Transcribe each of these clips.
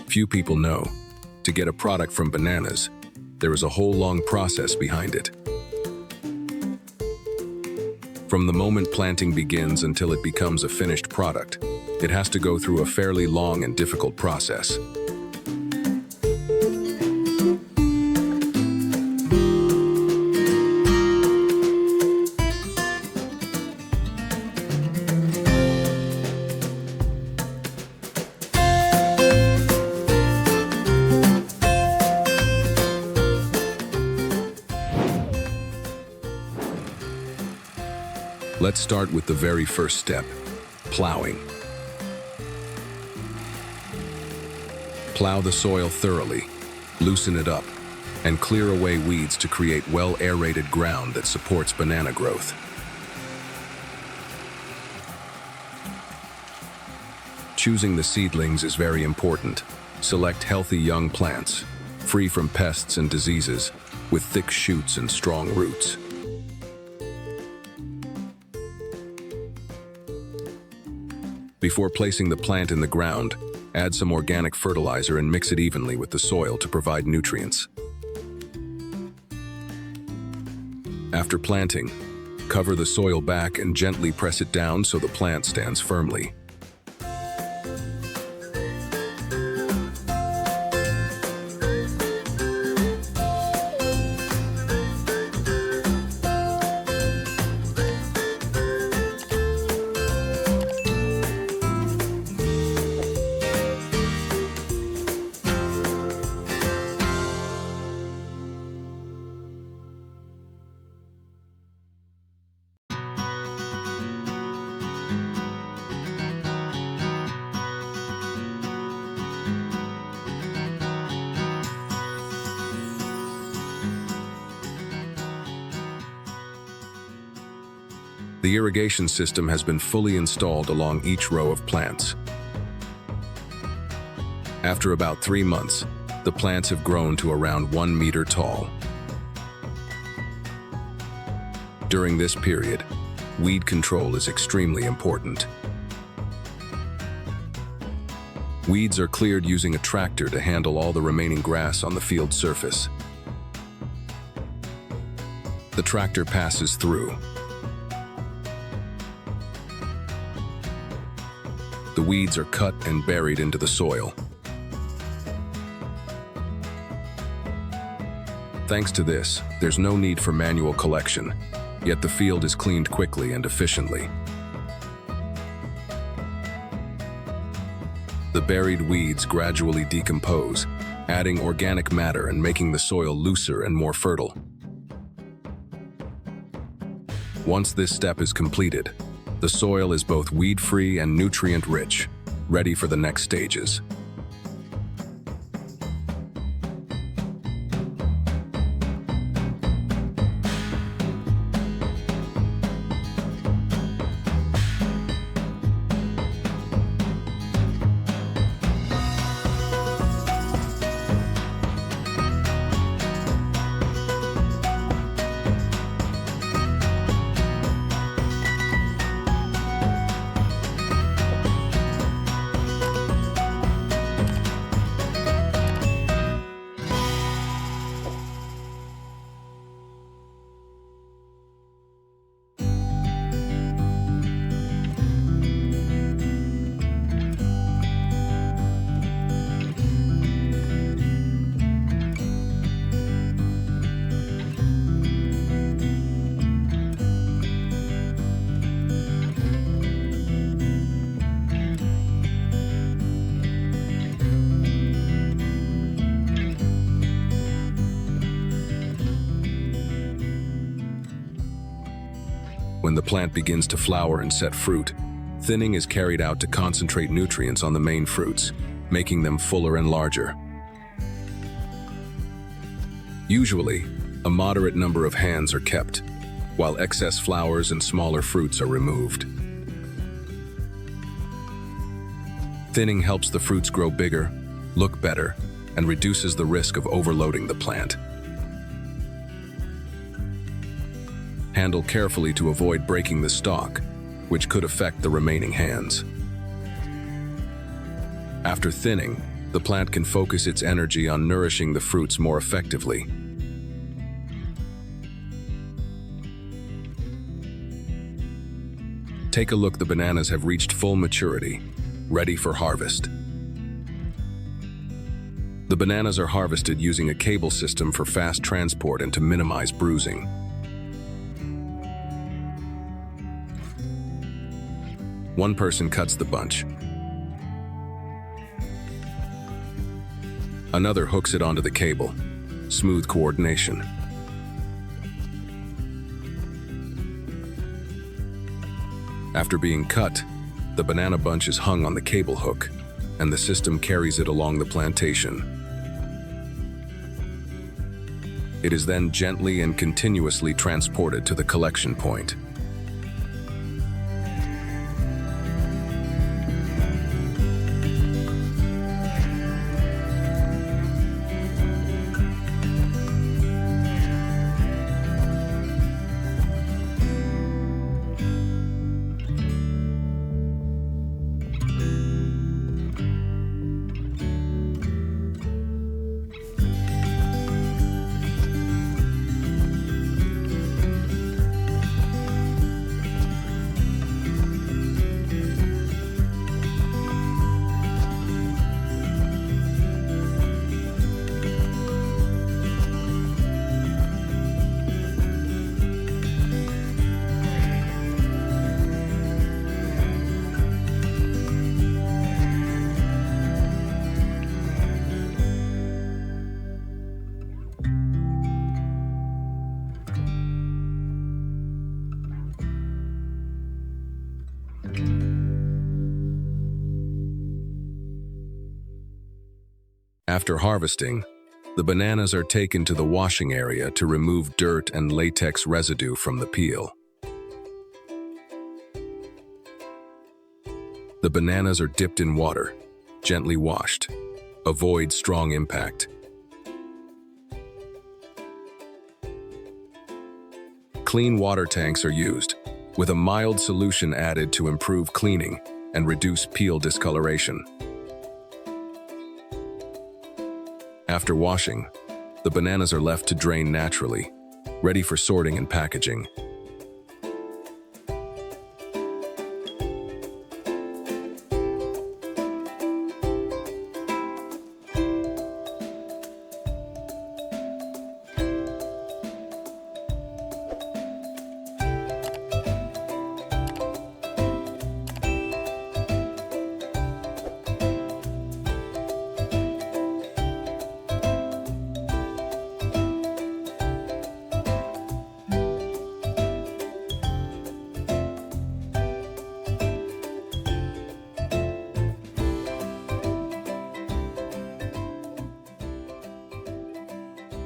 Few people know, to get a product from bananas, there is a whole long process behind it. From the moment planting begins until it becomes a finished product, it has to go through a fairly long and difficult process. Let's start with the very first step, plowing. Plow the soil thoroughly, loosen it up, and clear away weeds to create well-aerated ground that supports banana growth. Choosing the seedlings is very important. Select healthy young plants, free from pests and diseases, with thick shoots and strong roots. Before placing the plant in the ground, add some organic fertilizer and mix it evenly with the soil to provide nutrients. After planting, cover the soil back and gently press it down so the plant stands firmly. The irrigation system has been fully installed along each row of plants. After about 3 months, the plants have grown to around 1 meter tall. During this period, weed control is extremely important. Weeds are cleared using a tractor to handle all the remaining grass on the field surface. The tractor passes through. The weeds are cut and buried into the soil. Thanks to this, there's no need for manual collection, yet the field is cleaned quickly and efficiently. The buried weeds gradually decompose, adding organic matter and making the soil looser and more fertile. Once this step is completed, the soil is both weed-free and nutrient-rich, ready for the next stages. When the plant begins to flower and set fruit, thinning is carried out to concentrate nutrients on the main fruits, making them fuller and larger. Usually, a moderate number of hands are kept, while excess flowers and smaller fruits are removed. Thinning helps the fruits grow bigger, look better, and reduces the risk of overloading the plant. Handle carefully to avoid breaking the stalk, which could affect the remaining hands. After thinning, The plant can focus its energy on nourishing the fruits more effectively. Take a look, the bananas have reached full maturity, ready for harvest. The bananas are harvested using a cable system for fast transport and to minimize bruising. One person cuts the bunch. Another hooks it onto the cable. Smooth coordination. After being cut, the banana bunch is hung on the cable hook, and the system carries it along the plantation. It is then gently and continuously transported to the collection point. After harvesting, the bananas are taken to the washing area to remove dirt and latex residue from the peel. The bananas are dipped in water, gently washed. Avoid strong impact. Clean water tanks are used, with a mild solution added to improve cleaning and reduce peel discoloration. After washing, the bananas are left to drain naturally, ready for sorting and packaging.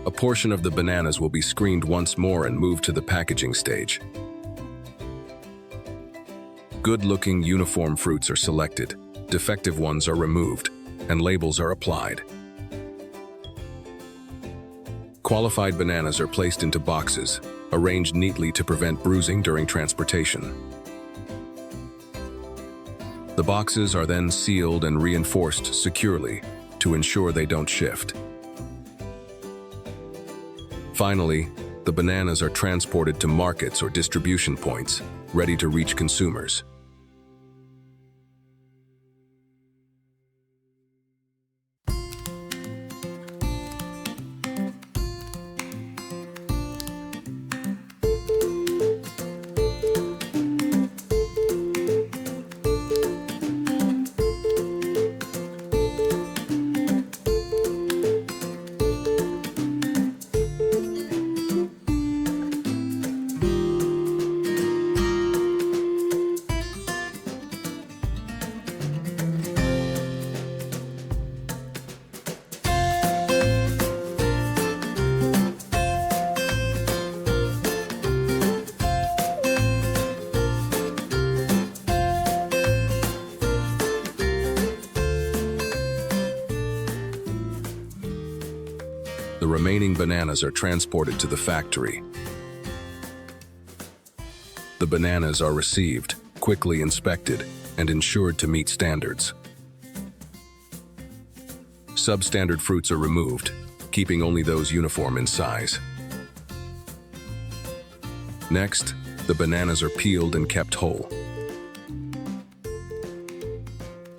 A portion of the bananas will be screened once more and moved to the packaging stage. Good-looking, uniform fruits are selected, defective ones are removed, and labels are applied. Qualified bananas are placed into boxes, arranged neatly to prevent bruising during transportation. The boxes are then sealed and reinforced securely to ensure they don't shift. Finally, the bananas are transported to markets or distribution points, ready to reach consumers. The remaining bananas are transported to the factory. The bananas are received, quickly inspected, and ensured to meet standards. Substandard fruits are removed, keeping only those uniform in size. Next, the bananas are peeled and kept whole.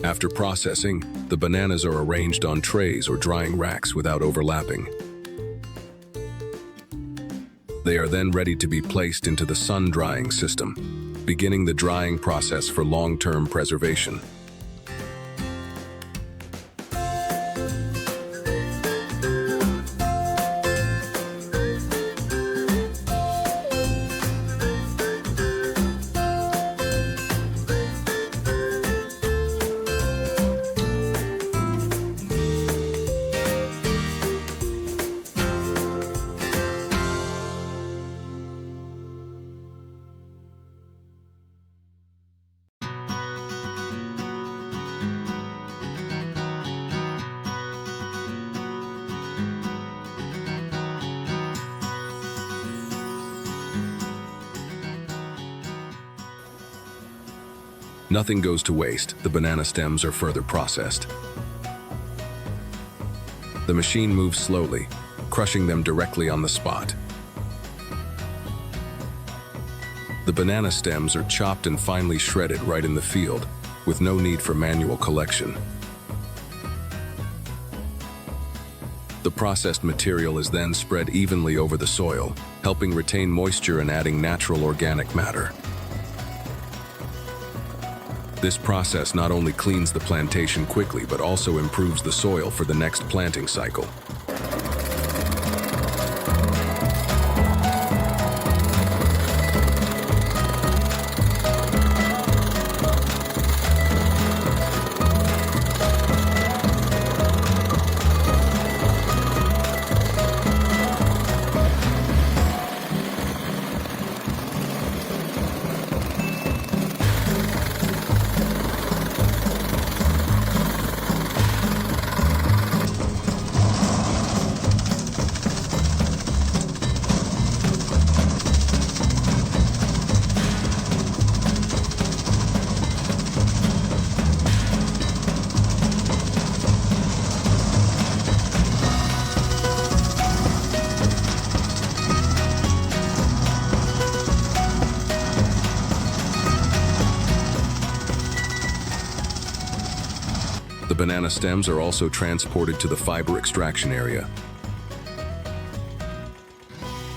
After processing, the bananas are arranged on trays or drying racks without overlapping. They are then ready to be placed into the sun-drying system, beginning the drying process for long-term preservation. Nothing goes to waste. The banana stems are further processed. The machine moves slowly, crushing them directly on the spot. The banana stems are chopped and finely shredded right in the field, with no need for manual collection. The processed material is then spread evenly over the soil, helping retain moisture and adding natural organic matter. This process not only cleans the plantation quickly, but also improves the soil for the next planting cycle. The banana stems are also transported to the fiber extraction area.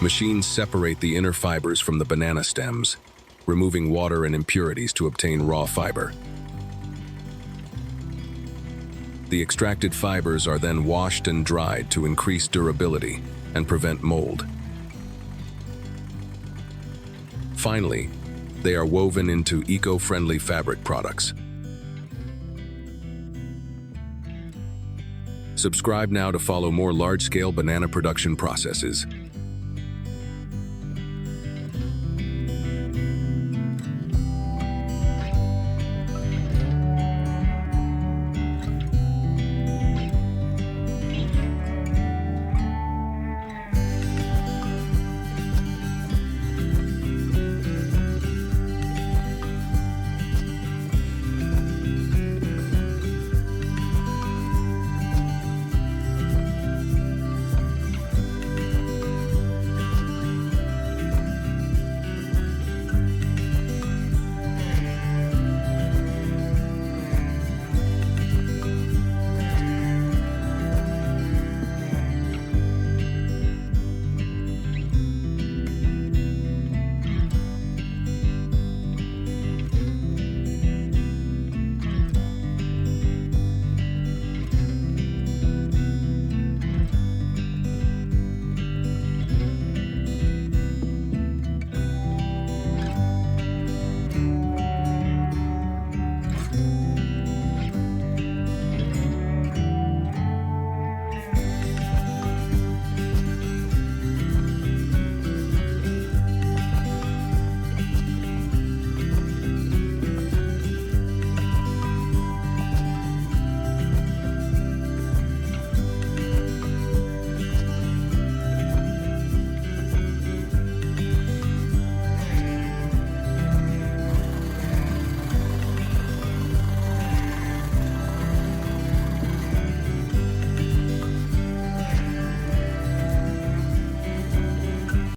Machines separate the inner fibers from the banana stems, removing water and impurities to obtain raw fiber. The extracted fibers are then washed and dried to increase durability and prevent mold. Finally, they are woven into eco-friendly fabric products. Subscribe now to follow more large-scale banana production processes.